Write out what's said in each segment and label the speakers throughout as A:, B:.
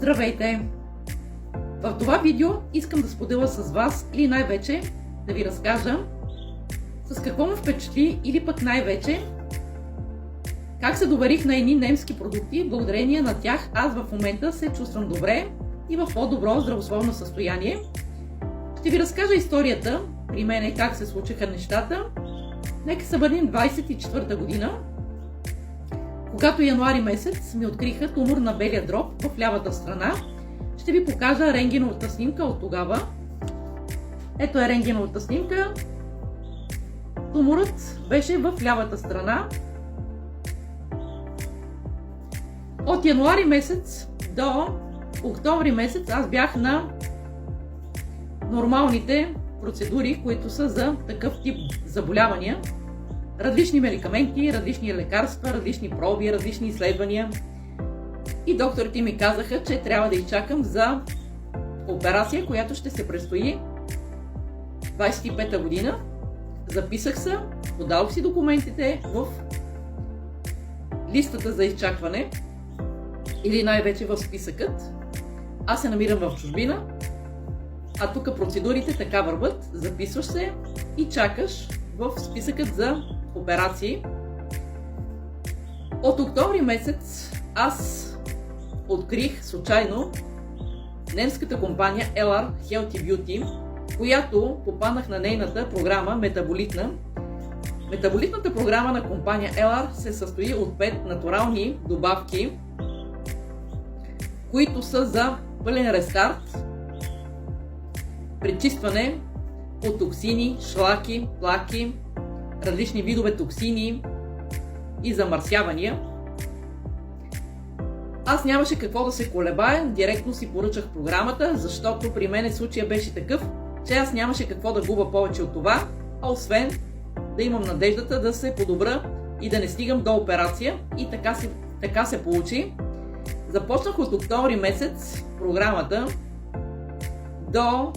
A: Здравейте! В това видео искам да споделя с вас или най-вече да ви разкажа с какво ме впечатли или пък най-вече как се доверих на едни немски продукти. Благодарение на тях аз в момента се чувствам добре и в по-добро здравословно състояние. Ще ви разкажа историята при мене, как се случиха нещата. Нека се върнем 24-та година, когато януари месец ми откриха тумор на белия дроб в лявата страна. Ще ви покажа рентгеновата снимка от тогава. Ето е рентгеновата снимка. Туморът беше в лявата страна. От януари месец до октомври месец аз бях на нормалните процедури, които са за такъв тип заболявания. Различни медикаменти, различни лекарства, различни проби, различни изследвания. И докторите ми казаха, че трябва да изчакам за операция, която ще се предстои 25-та година. Записах се, подадох си документите в листата за изчакване или най-вече в списъкът. Аз се намирам в чужбина, а тук процедурите така върват. Записваш се и чакаш в списъкът за операции. От октомври месец аз открих случайно немската компания LR Healthy Beauty, която попаднах на нейната програма метаболитна. Метаболитната програма на компания LR се състои от 5 натурални добавки, които са за пълен рестарт, пречистване от токсини, шлаки, плаки, различни видове токсини и замърсявания. Аз нямаше какво да се колебая, директно си поръчах програмата, защото при мен случая беше такъв, че аз нямаше какво да губя повече от това, а освен да имам надеждата да се подобра и да не стигам до операция. И така се получи. Започнах от октомври месец програмата до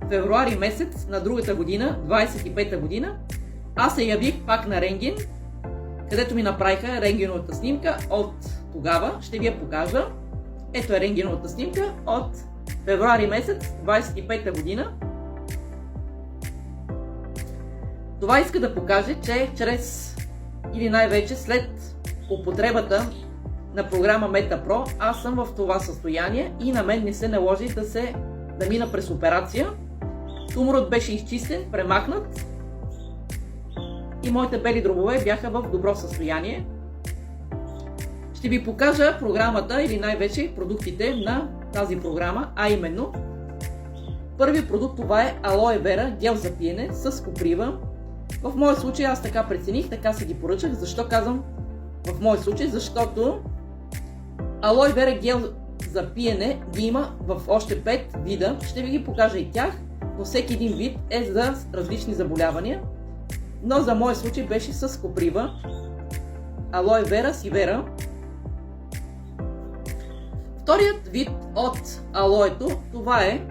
A: февруари месец на другата година, 25-та година. Аз се явих пак на рентген, където ми направиха рентгеновата снимка от тогава. Ще ви я покажа. Ето е рентгеновата снимка от февруари месец 25-та година. Това иска да покаже, че чрез или най-вече след употребата на програма MetaPro аз съм в това състояние и на мен не се наложи да мина през операция. Туморът беше изчистен, премахнат и моите бели дробове бяха в добро състояние. Ще ви покажа програмата или най-вече продуктите на тази програма, а именно първият продукт, това е Алоe Vera гел за пиене с коприва. В моя случай аз така прецених, така си ги поръчах. Защо казвам в моя случай? Защото Алоe Vera гел за пиене ги има в още 5 вида. Ще ви ги покажа и тях, но всеки един вид е за различни заболявания. Но за моя случай беше с коприва. Алоe Vera сивера. Вторият вид от алоето, това е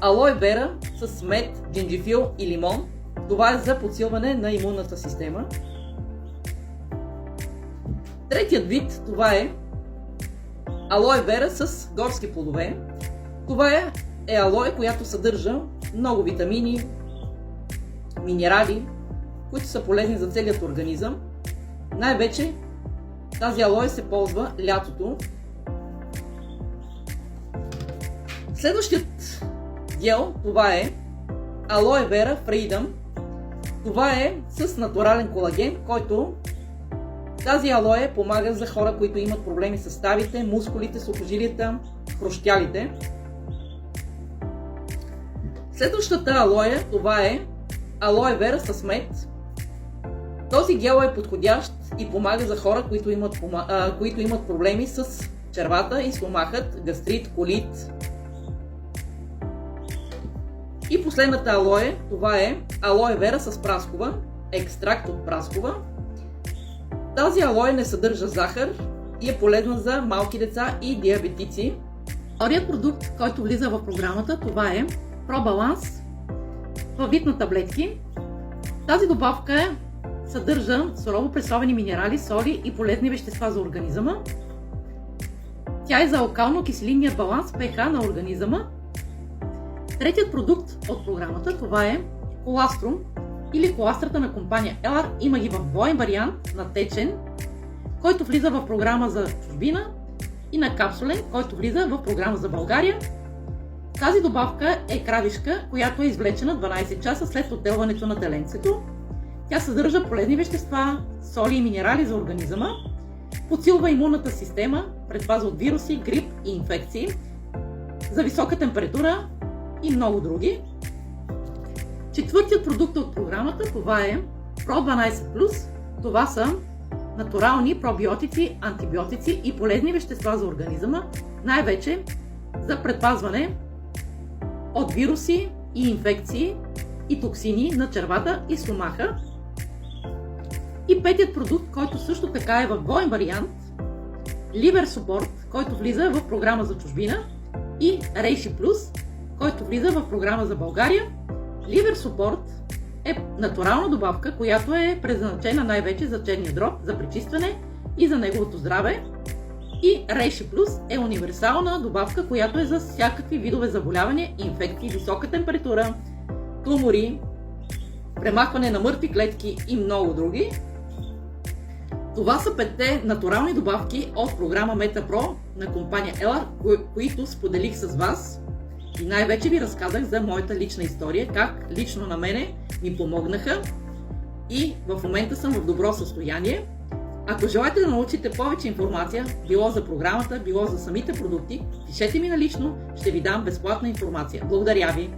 A: Алоe Vera с мед, джинджифил и лимон. Това е за подсилване на имунната система. Третият вид, това е Алоe Vera с горски плодове. Това е алоe, която съдържа много витамини, минерали, които са полезни за целият организъм. Най-вече тази алоe се ползва лятото. Следващият гел, това е Алоe Vera Freedom. Това е с натурален колаген, който тази алоe помага за хора, които имат проблеми с ставите, мускулите, сухожилията, хрущялите. Следващата алоe, това е Алоe Vera с мед. Този гел е подходящ и помага за хора, които имат проблеми с червата и стомахът, гастрит, колит. И последната алоe, това е Алоe Vera с праскова, екстракт от праскова. Тази алоe не съдържа захар и е полезна за малки деца и диабетици. Вторият продукт, който влиза в програмата, това е ProBalance във вид на таблетки. Тази добавка съдържа сурово пресовани минерали, соли и полезни вещества за организма. Тя е за алкално-киселинния баланс pH на организъма. Третият продукт от програмата, това е коластрум или коластрата на компания Елар. Има ги в двоен вариант на течен, който влиза в програма за чужбина, и на капсулен, който влиза в програма за България. Тази добавка е кравишка, която е извлечена 12 часа след отделването на теленцето. Тя съдържа полезни вещества, соли и минерали за организъма, подсилва имунната система, предпазва от вируси, грип и инфекции, за висока температура и много други. Четвъртият продукт от програмата, това е Pro 12+. Това са натурални пробиотици, антибиотици и полезни вещества за организъма, най-вече за предпазване от вируси и инфекции и токсини на червата и стомаха. И петият продукт, който също така е в двоен вариант, Liver Support, който влиза в програма за чужбина, и Reishi Plus, който влиза в програма за България. Liver Support е натурална добавка, която е предназначена най-вече за черния дроб, за пречистване и за неговото здраве. И Reishi Plus е универсална добавка, която е за всякакви видове заболявания, инфекции, висока температура, тумори, премахване на мъртви клетки и много други. Това са 5 натурални добавки от програма MetaPro на компания Елар, които споделих с вас. И най-вече ви разказах за моята лична история, как лично на мене ми помогнаха и в момента съм в добро състояние. Ако желаете да научите повече информация, било за програмата, било за самите продукти, пишете ми налично, ще ви дам безплатна информация. Благодаря ви!